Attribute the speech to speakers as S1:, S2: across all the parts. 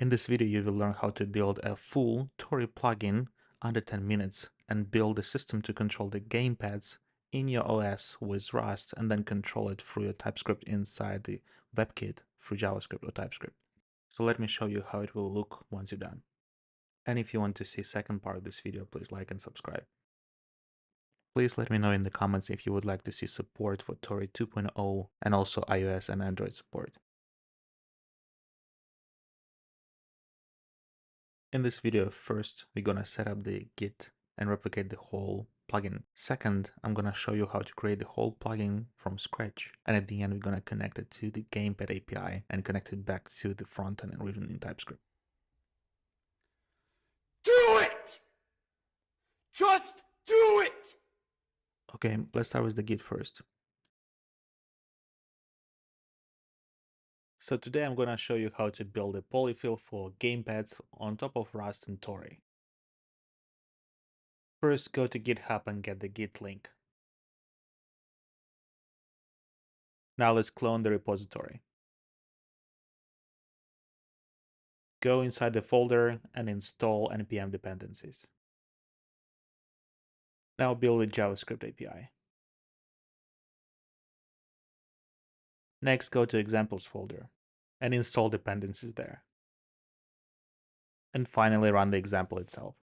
S1: In this video, you will learn how to build a full Tauri plugin under 10 minutes and build a system to control the gamepads in your OS with Rust and then control it through your TypeScript inside the WebKit through JavaScript or TypeScript. So let me show you how it will look once you're done. And if you want to see the second part of this video, please like and subscribe. Please let me know in the comments if you would like to see support for Tauri 2.0 and also iOS and Android support. In this video, first, we're gonna set up the Git and replicate the whole plugin. Second, I'm gonna show you how to create the whole plugin from scratch. And at the end, we're gonna connect it to the Gamepad API and connect it back to the frontend and written in TypeScript.
S2: Do it! Just do it!
S1: Okay, let's start with the Git first. So today I'm gonna show you how to build a polyfill for gamepads on top of Rust and Tauri. First, go to GitHub and get the Git link. Now let's clone the repository. Go inside the folder and install npm dependencies. Now build a JavaScript API. Next, go to examples folder and install dependencies there. And finally, run the example itself.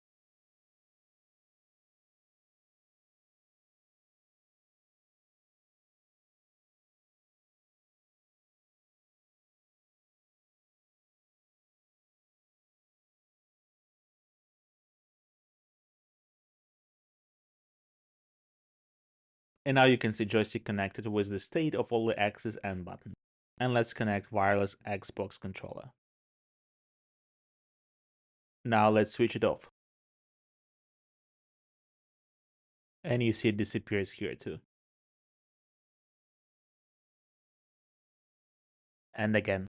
S1: And now you can see joystick connected with the state of all the axes and buttons. And let's connect wireless Xbox controller. Now let's switch it off. And you see it disappears here too. And again.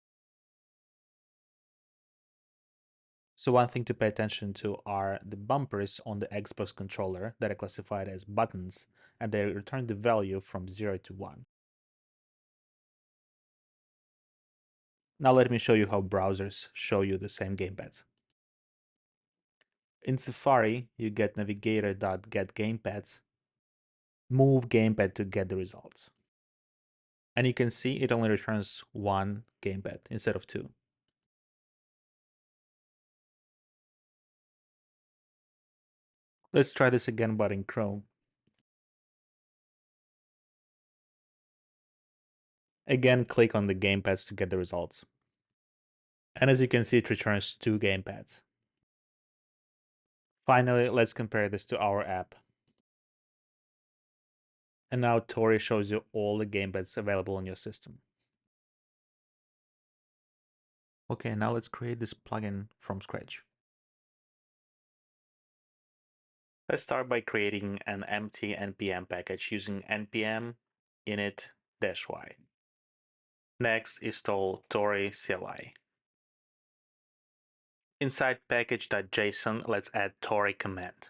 S1: So one thing to pay attention to are the bumpers on the Xbox controller that are classified as buttons, and they return the value from 0 to 1. Now let me show you how browsers show you the same gamepads. In Safari, you get navigator.getGamepads, move gamepad to get the results. And you can see it only returns one gamepad instead of two. Let's try this again, but in Chrome. Again, click on the gamepads to get the results. And as you can see, it returns two gamepads. Finally, let's compare this to our app. And now Tauri shows you all the gamepads available on your system. Okay, now let's create this plugin from scratch. Let's start by creating an empty npm package using npm init-y. Next, install Tauri CLI. Inside package.json, let's add Tauri command.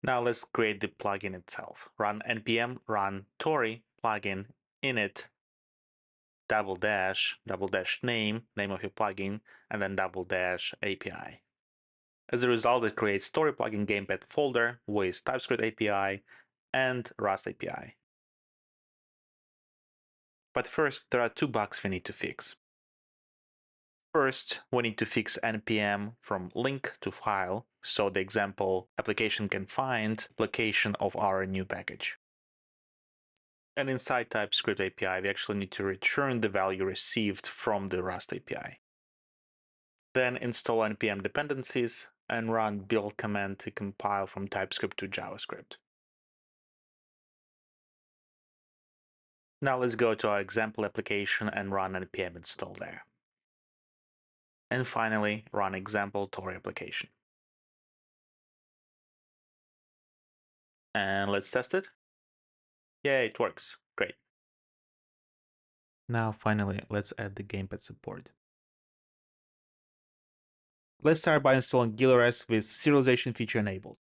S1: Now let's create the plugin itself. Run npm run Tauri plugin init -- name of your plugin, and then -- API. As a result, it creates Tauri plugin gamepad folder with Typescript API and Rust API. But first, there are two bugs we need to fix. First, we need to fix npm from link to file so the example application can find location of our new package. And inside Typescript API, we actually need to return the value received from the Rust API. Then install npm dependencies and run build command to compile from TypeScript to JavaScript. Now let's go to our example application and run npm install there. And finally, run example Tauri application. And let's test it. Yeah, it works. Great. Now finally, let's add the gamepad support. Let's start by installing GilRS with serialization feature enabled.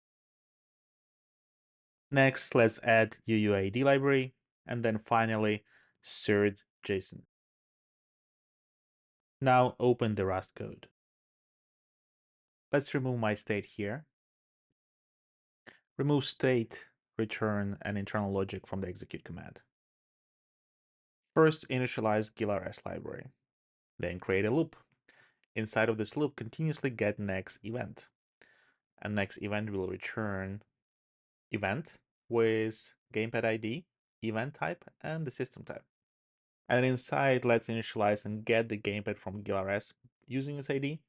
S1: Next, let's add UUID library, and then finally, third JSON. Now open the Rust code. Let's remove my state here. Remove state, return, and internal logic from the execute command. First, initialize GilRS library. Then create a loop. Inside of this loop, continuously get next event. And next event will return event with gamepad ID, event type, and the system type. And inside, let's initialize and get the gamepad from GilRS using its ID.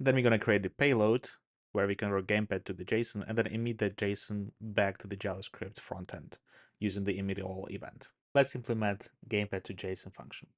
S1: Then we're going to create the payload where we convert gamepad to the JSON and then emit that JSON back to the JavaScript frontend using the emit all event. Let's implement gamepad to JSON function.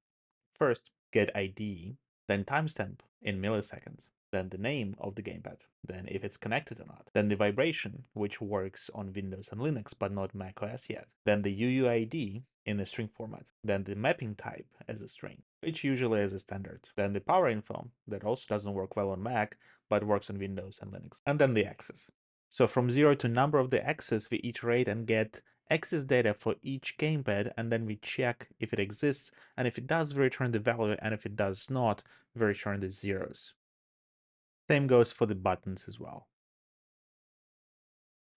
S1: First, get ID, then timestamp in milliseconds, then the name of the gamepad, then if it's connected or not, then the vibration, which works on Windows and Linux but not macOS yet, then the UUID in a string format, then the mapping type as a string, which usually is a standard, then the power info that also doesn't work well on Mac but works on Windows and Linux, and then the access. So from 0 to number of the access, we iterate and get access data for each gamepad, and then we check if it exists, and if it does, we return the value, and if it does not, we return the zeros. Same goes for the buttons as well.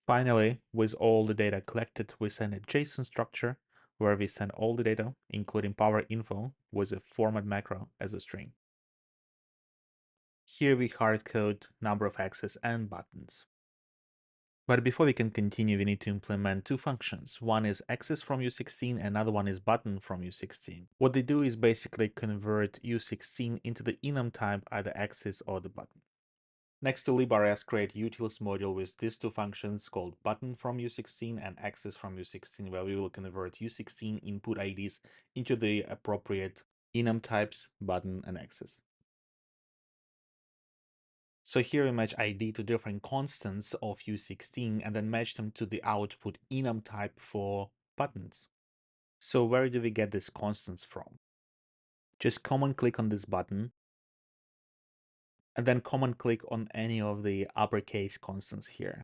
S1: Finally, with all the data collected, we send a JSON structure where we send all the data, including power info, with a format macro as a string. Here we hardcode number of access and buttons. But before we can continue, we need to implement two functions. One is access from U16, another one is button from U16. What they do is basically convert U16 into the enum type, either access or the button. Next to librs, create utils module with these two functions called button from U16 and access from U16, where we will convert U16 input IDs into the appropriate enum types, button, and access. So here we match ID to different constants of U16 and then match them to the output enum type for buttons. So where do we get these constants from? Just command click on this button and then command click on any of the uppercase constants here.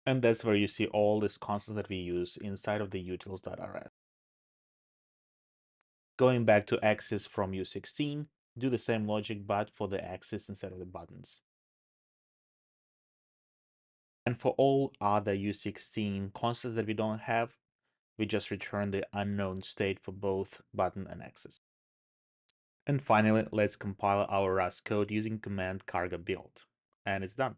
S1: And that's where you see all these constants that we use inside of the utils.rs. Going back to access from U16, do the same logic but for the access instead of the buttons. And for all other U16 constants that we don't have, we just return the unknown state for both button and access. And finally, let's compile our Rust code using command cargo build. And it's done.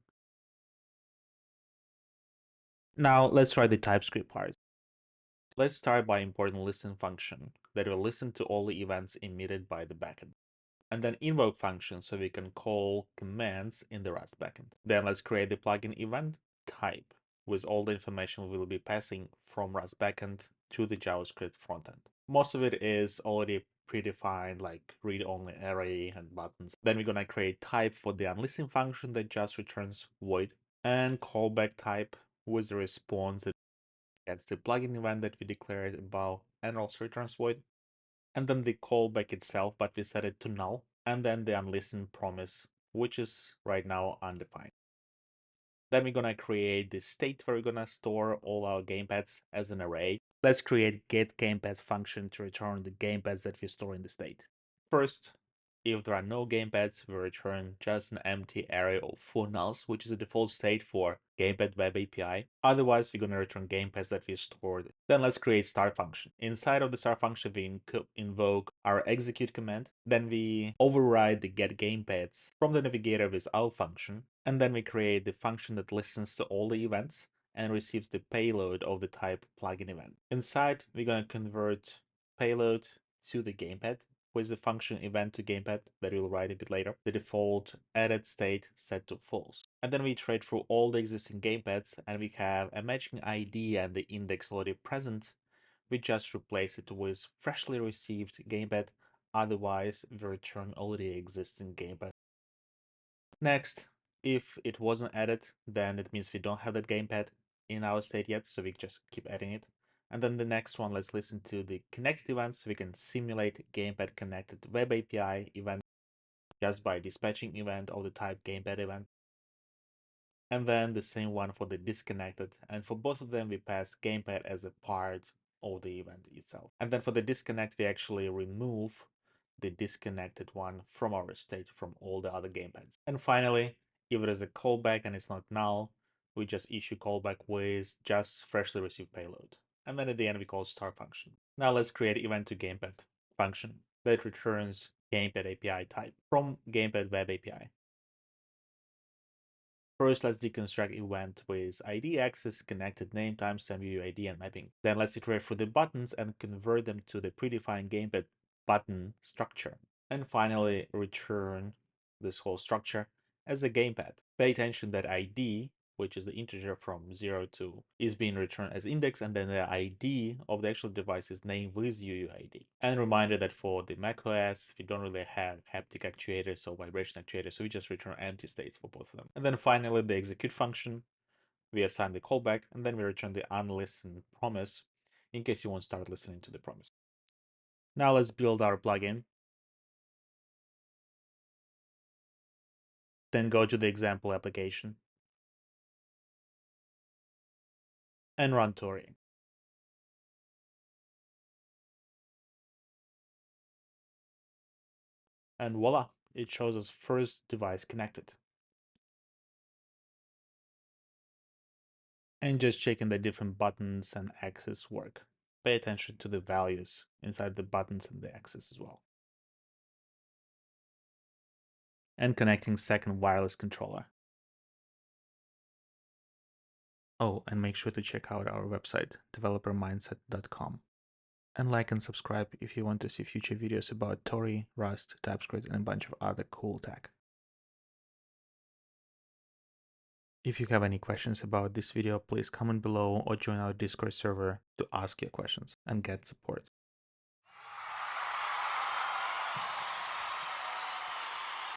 S1: Now let's try the TypeScript part. Let's start by importing listen function that will listen to all the events emitted by the backend. And then invoke function so we can call commands in the Rust backend. Then let's create the plugin event type with all the information we will be passing from Rust backend to the JavaScript frontend. Most of it is already predefined, like read-only array and buttons. Then we're gonna create type for the unlisten function that just returns void, and callback type with the response that gets the plugin event that we declared above and also returns void. And then the callback itself, but we set it to null, and then the unlistened promise, which is right now undefined. Then we're gonna create the state where we're gonna store all our gamepads as an array. Let's create get gamepads function to return the gamepads that we store in the state. First, if there are no gamepads, we return just an empty array of 4 nulls, which is the default state for Gamepad Web API. Otherwise, we're going to return gamepads that we stored. Then let's create start function. Inside of the start function, we invoke our execute command. Then we override the get gamepads from the navigator with our function. And then we create the function that listens to all the events and receives the payload of the type plugin event. Inside, we're going to convert payload to the gamepad with the function event to gamepad that we'll write a bit later, the default added state set to false. And then we iterate through all the existing gamepads and we have a matching ID and the index already present. We just replace it with freshly received gamepad, otherwise we return already existing gamepad. Next, if it wasn't added, then it means we don't have that gamepad in our state yet, so we just keep adding it. And then the next one, let's listen to the connected events. So we can simulate gamepad connected web API event just by dispatching event of the type gamepad event. And then the same one for the disconnected. And for both of them, we pass gamepad as a part of the event itself. And then for the disconnect, we actually remove the disconnected one from our state from all the other gamepads. And finally, if it is a callback and it's not null, we just issue callback with just freshly received payload. And then at the end, we call star function. Now let's create event to gamepad function that returns gamepad API type from gamepad web API. First, let's deconstruct event with ID access, connected name, timestamp, view ID, and mapping. Then let's iterate through the buttons and convert them to the predefined gamepad button structure. And finally, return this whole structure as a gamepad. Pay attention that ID, which is the integer from 0 to, is being returned as index, and then the ID of the actual device is named with UUID. And reminder that for the macOS, we don't really have haptic actuators or vibration actuators, so we just return empty states for both of them. And then finally, the execute function, we assign the callback, and then we return the unlistened promise in case you won't start listening to the promise. Now let's build our plugin. Then go to the example application and run Tauri. And voila, it shows us first device connected. And just checking the different buttons and axes work. Pay attention to the values inside the buttons and the axes as well. And connecting second wireless controller. Oh, and make sure to check out our website, developermindset.com. And like and subscribe if you want to see future videos about Tauri, Rust, TypeScript, and a bunch of other cool tech. If you have any questions about this video, please comment below or join our Discord server to ask your questions and get support.